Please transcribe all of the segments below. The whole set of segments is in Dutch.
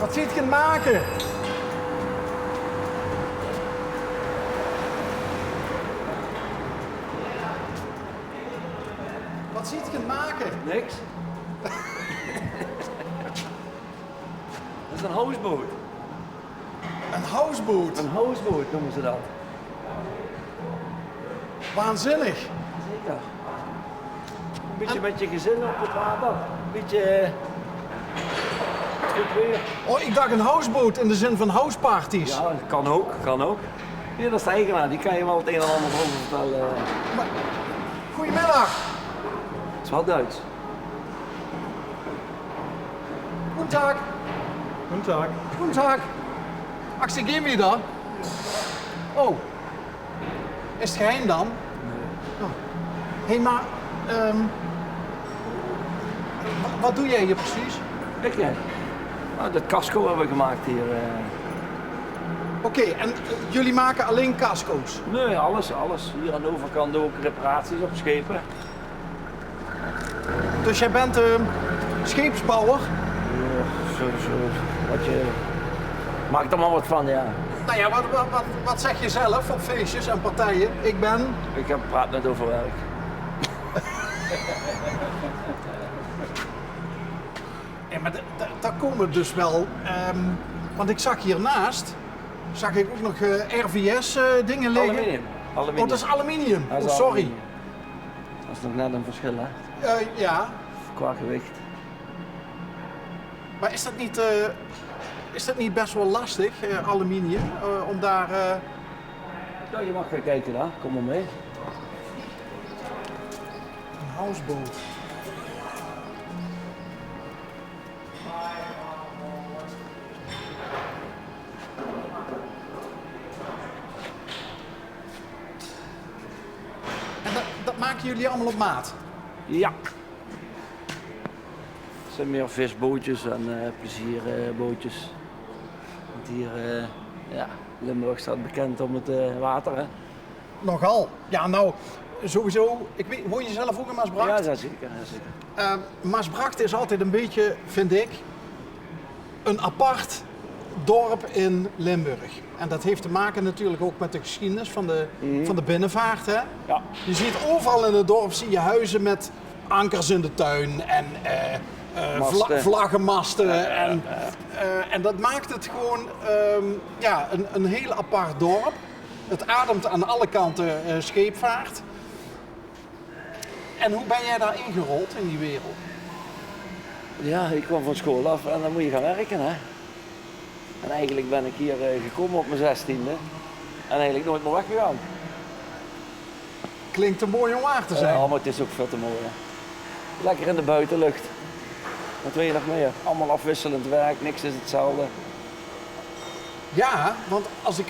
Wat zit je te maken? Wat zit je te maken? Niks. Dat is een houseboot. Een houseboot. Een houseboot noemen ze dat. Waanzinnig. Zeker. Een beetje met je gezin op het water. Een beetje goed weer. Oh, ik dacht een houseboot in de zin van houseparties. Ja, kan ook, kan ook. Hier, dat is de eigenaar, die kan je wel het een en ander over vertellen. Maar, goedemiddag. Het is wel Duits. Goedendag. Goedendag. Goedendag. Ach, ze gehen wieder. Oh. Is het geheim dan? Nee. Oh. Hé, maar... wat doe jij hier precies? Kijk jij. Nou, dat casco hebben we gemaakt hier. Oké, en jullie maken alleen casco's? Nee, alles, alles. Hier aan de overkant ook reparaties op schepen. Dus jij bent scheepsbouwer? Zo, wat je... Maak er maar wat van, ja. Nou ja, wat zeg je zelf op feestjes en partijen? Ik ben... Ik heb praat net over werk. Ja, maar daar komen dus wel... want ik zag hiernaast... Zag ik ook nog RVS dingen liggen. Aluminium. Oh, dat is aluminium. Dat is Oh, sorry. aluminium. Dat is nog net een verschil, hè? Ja, Qua gewicht. maar is dat niet best wel lastig, aluminium, om daar... Ja, je mag gaan kijken daar. Kom maar mee. Een houseboot. En dat maken jullie allemaal op maat? Ja. Het zijn meer visbootjes en plezierbootjes. Want hier, ja, Limburg staat bekend om het water, hè? Nogal. Ja, nou, sowieso. Ik weet, woon je zelf ook in Maasbracht? Ja, zeker. Ja, zeker. Maasbracht is altijd een beetje, vind ik, een apart dorp in Limburg. En dat heeft te maken natuurlijk ook met de geschiedenis van de binnenvaart. Hè? Ja. Je ziet overal in het dorp zie je huizen met ankers in de tuin en Masten. vlaggenmasten. En dat maakt het gewoon ja, een heel apart dorp. Het ademt aan alle kanten scheepvaart. En hoe ben jij daar ingerold in die wereld? Ja, ik kwam van school af en dan moet je gaan werken, hè. En eigenlijk ben ik hier gekomen op mijn 16e en eigenlijk nooit meer weggegaan. Klinkt te mooi om waar te zijn. Ja, maar het is ook veel te mooi, hè. Lekker in de buitenlucht. Wat wil je nog meer? Allemaal afwisselend werk, niks is hetzelfde. Ja, want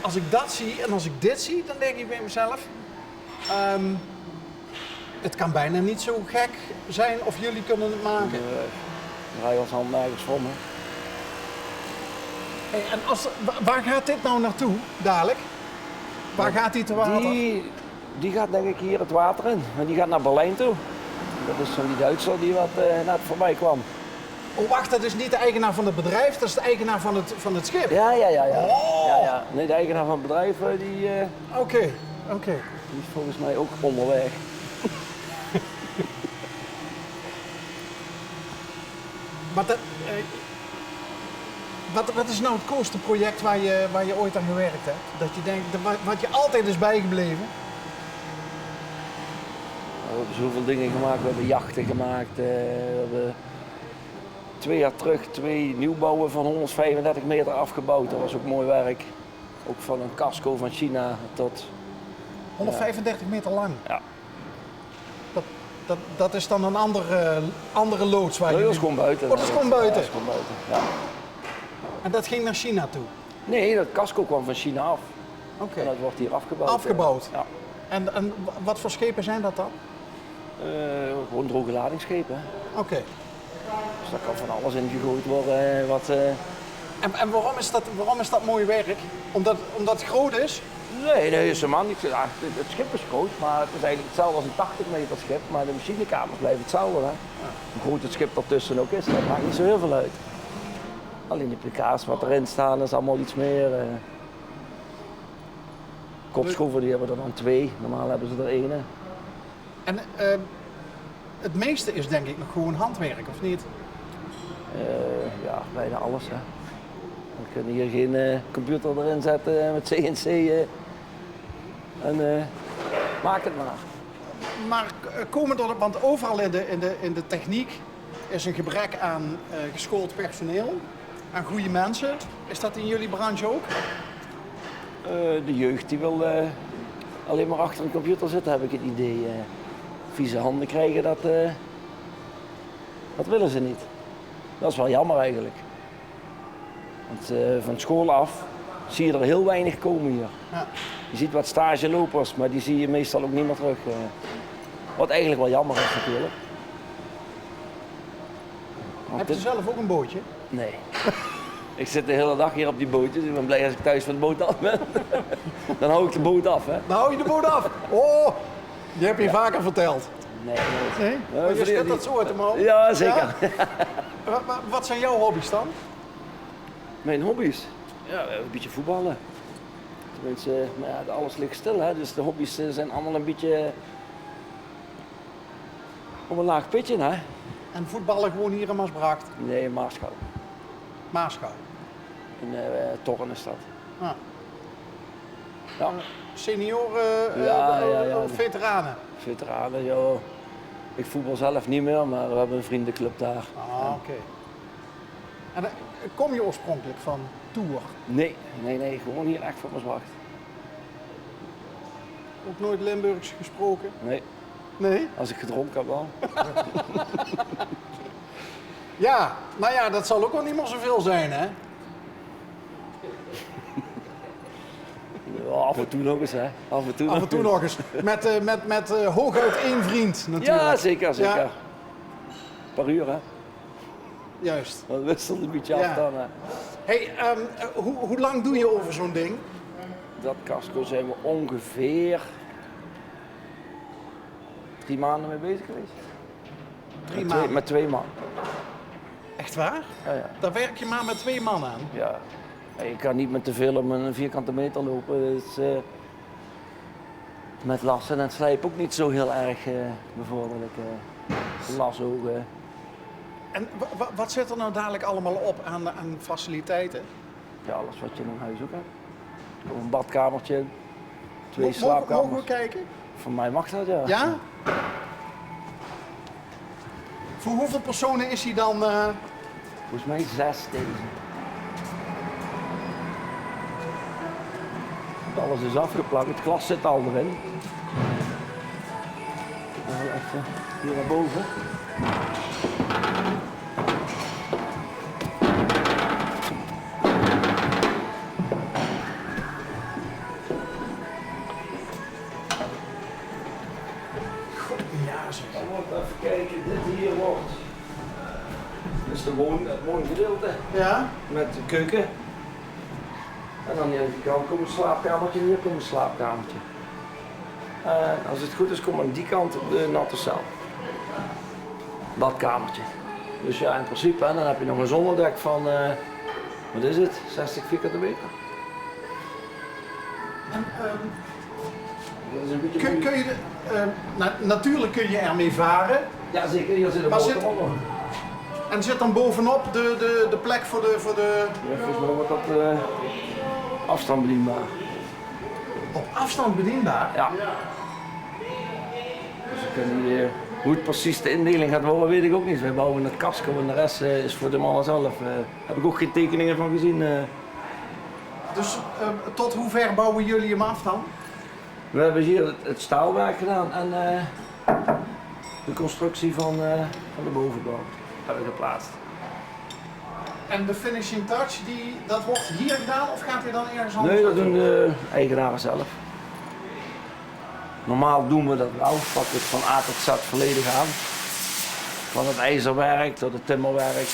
als ik dat zie en als ik dit zie, dan denk ik bij mezelf... het kan bijna niet zo gek zijn of jullie kunnen het maken. Draai als hand nergens voor me. Hey, en waar gaat dit nou naartoe, dadelijk? Waar gaat die te water? Die gaat denk ik hier het water in. En die gaat naar Berlijn toe. Dat is zo'n Duitser die wat net voorbij kwam. Oh, wacht, dat is niet de eigenaar van het bedrijf, dat is de eigenaar van het schip? Ja. Oh. Ja. Nee, de eigenaar van het bedrijf die Oké. is volgens mij ook onderweg. Maar wat is nou het coolste project waar je ooit aan gewerkt hebt? Dat je denkt, wat je altijd is bijgebleven? We hebben zoveel dingen gemaakt. We hebben jachten gemaakt. We hebben 2 jaar terug 2 nieuwbouwen van 135 meter afgebouwd. Dat was ook mooi werk. Ook van een casco van China tot... 135 meter lang. Ja. Dat is dan een andere loods waar Nee, je... dat is gewoon buiten. Oh, dat is gewoon buiten? Ja, dat is gewoon buiten, ja. En dat ging naar China toe? Nee, dat casco kwam van China af. Oké. En dat wordt hier afgebouwd. Afgebouwd? Ja. En wat voor schepen zijn dat dan? Gewoon droge ladingsschepen. Hè. Oké. Dus daar kan van alles in gegooid worden. En waarom is dat mooi werk? Omdat het groot is? Nee, is helemaal niet. Ja, het schip is groot, maar het is eigenlijk hetzelfde als een 80 meter schip. Maar de machinekamers blijven hetzelfde. Hè. Hoe groot het schip ertussen ook is, dat maakt niet zo heel veel uit. Alleen de pk's wat erin staan is allemaal iets meer. Kopschroeven die hebben er dan 2, normaal hebben ze er 1. En het meeste is denk ik nog gewoon handwerk, of niet? Ja, bijna alles. Hè. We kunnen hier geen computer erin zetten met CNC en maak het maar. Maar komen er, want overal in de techniek is een gebrek aan geschoold personeel, aan goede mensen. Is dat in jullie branche ook? De jeugd die wil alleen maar achter een computer zitten, heb ik het idee. Vieze handen krijgen, dat willen ze niet. Dat is wel jammer eigenlijk. Want van school af zie je er heel weinig komen hier. Ja. Je ziet wat stagelopers, maar die zie je meestal ook niet meer terug. Wat eigenlijk wel jammer is natuurlijk. Heb je zelf ook een bootje? Nee. Ik zit de hele dag hier op die bootjes. Ik ben blij als ik thuis van de boot af ben. Dan hou ik de boot af, hè. Dan hou je de boot af. Oh, die heb je vaker verteld. Nee. Nee? Maar je schudt dat zo uit de mouw? Ja, zeker. Ja? Wat zijn jouw hobby's dan? Mijn hobby's? Ja, een beetje voetballen. Tenminste, maar ja, alles ligt stil, hè. Dus de hobby's zijn allemaal een beetje op een laag pitje, hè. En voetballen gewoon hier in Maasbracht? Nee, in Maarschouw. Maasgouw. In Torren is dat. Ah. Ja, Senioren, Ja. veteranen? veteranen, joh. Ik voetbal zelf niet meer, maar we hebben een vriendenclub daar. Ah, oké. En kom je oorspronkelijk van Tour? Nee, gewoon hier echt van Maasbracht. Ook nooit Limburgs gesproken? Nee, Nee? als ik gedronken heb wel. Ja, nou ja, dat zal ook wel niet meer zoveel zijn, hè? Ja, af en toe nog eens, hè. Af en toe nog eens. Met hooguit 1 vriend, natuurlijk. Ja, zeker. Ja. Per uur, hè. Juist. Dat wisselt een beetje Ja. af dan, hè. Hey, hoe lang doe je over zo'n ding? Dat casco zijn we ongeveer 3 maanden mee bezig geweest. 3 maanden. Met 2 man. Echt waar? Ja. Daar werk je maar met 2 man aan. Ja. Je kan niet met te veel om een vierkante meter lopen. Dus, met lassen en slijpen ook niet zo heel erg bevorderlijk. Las ook. En wat zit er nou dadelijk allemaal op aan faciliteiten? Ja, alles wat je in een huis ook hebt. Een badkamertje, 2 Mogen slaapkamers. we kijken? Voor mij mag dat, ja. Ja? Voor hoeveel personen is hij dan? Volgens mij 6 deze. Alles is afgeplakt, het glas zit al erin. Nou, even hier naar boven. Ja, zeg. Dan wordt even kijken, dit hier wordt. Dit is het woongedeelte Ja? met de keuken. En dan hier aan die kant komt een slaapkamertje, hier komt een slaapkamertje. En als het goed is, komt aan die kant de natte cel. Badkamertje. Dus ja, in principe, en dan heb je nog een zonnedek van, wat is het, 60 vierkante meter. En, Dat is een beetje kun je natuurlijk kun je ermee varen. Ja, zeker, hier zit een Maar motor zit- onder. En zit dan bovenop de plek voor de... Ja, volgens mij wordt dat afstand bedienbaar. Op afstand bedienbaar? Ja. Dus we kunnen hier, hoe het precies de indeling gaat worden, weet ik ook niet. Wij bouwen het casco en de rest is voor de mannen zelf. Heb ik ook geen tekeningen van gezien. Dus tot hoe ver bouwen jullie hem af dan? We hebben hier het staalwerk gedaan en de constructie van de bovenbouw hebben we geplaatst. En de finishing touch, dat wordt hier gedaan of gaat hij dan ergens anders? Nee, dat doen de eigenaren zelf. Normaal doen we dat wel, pakken het van A tot Z volledig aan. Van het ijzerwerk tot het timmerwerk.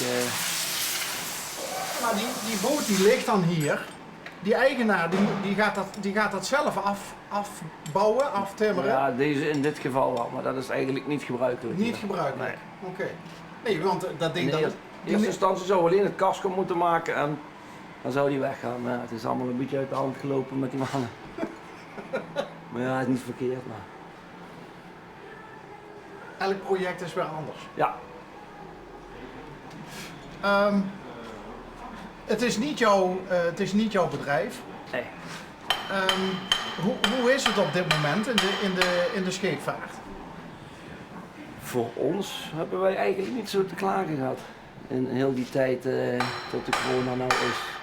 Maar die boot die ligt dan hier. Die eigenaar die gaat dat zelf afbouwen, aftimmeren. Ja, deze in dit geval wel, maar dat is eigenlijk niet gebruikelijk. Niet gebruikelijk. Nee. Oké. Nee, want dat ding Nee, dat, In eerste instantie zou alleen het casco moeten maken en dan zou die weggaan. Maar ja, het is allemaal een beetje uit de hand gelopen met die mannen. Maar ja, het is niet verkeerd. Maar... Elk project is weer anders. Ja. Het is niet jouw bedrijf. Nee. Hoe is het op dit moment in de scheepvaart? Voor ons hebben wij eigenlijk niet zo te klagen gehad. In heel die tijd tot de corona nou is.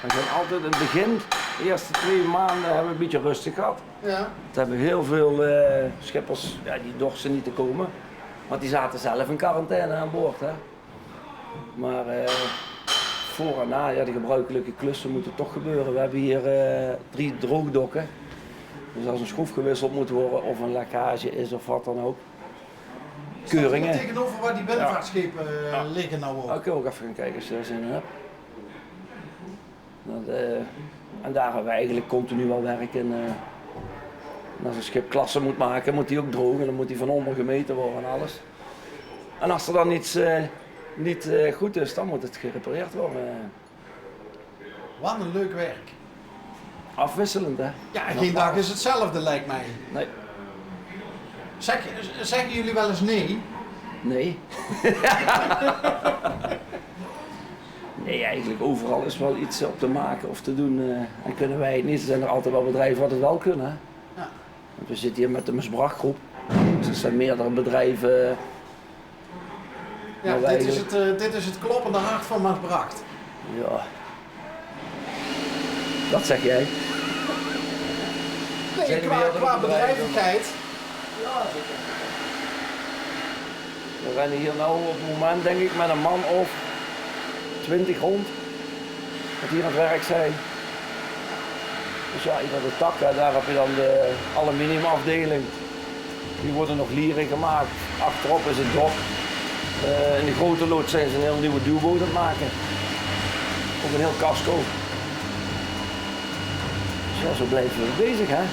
We zijn altijd in het begin, de eerste 2 maanden, hebben we een beetje rustig gehad. Ja. Het hebben heel veel schippers, ja, die dorsten niet te komen. Want die zaten zelf in quarantaine aan boord. Hè. Maar voor en na, ja, de gebruikelijke klussen moeten toch gebeuren. We hebben hier 3 droogdokken. Dus als een schroef gewisseld moet worden of een lekkage is of wat dan ook. Keuringen. Tegenover waar die binnenvaartschepen liggen nou ook. Ik kan ook even gaan kijken als je daar zin in hebt. En daar hebben we eigenlijk continu al werk in. En als een schip klasse moet maken, moet hij ook drogen. Dan moet hij van onder gemeten worden en alles. En als er dan iets niet goed is, dan moet het gerepareerd worden. Wat een leuk werk. Afwisselend, hè? Ja, geen dag is hetzelfde, lijkt mij. Nee. Zeggen jullie wel eens nee? Nee. Nee, eigenlijk overal is wel iets op te maken of te doen. En kunnen wij het niet. Er zijn er altijd wel bedrijven wat het wel kunnen. Ja. Want we zitten hier met de Mesbrach-groep. Dus er zijn meerdere bedrijven. Ja, dit is het kloppende hart van Maasbracht. Ja. Dat zeg jij. Nee, qua bedrijvigheid. Ja, zeker. We rennen hier nou op het moment denk ik met een man of 20 rond. Dat hier aan het werk zijn. Dus ja, hier aan de tak, daar heb je dan de aluminiumafdeling. Die worden nog lieren gemaakt. Achterop is het dok. In de grote loods zijn ze een heel nieuwe duwboot aan het maken. Ook een heel casco. Dus ja, zo blijven we bezig hè.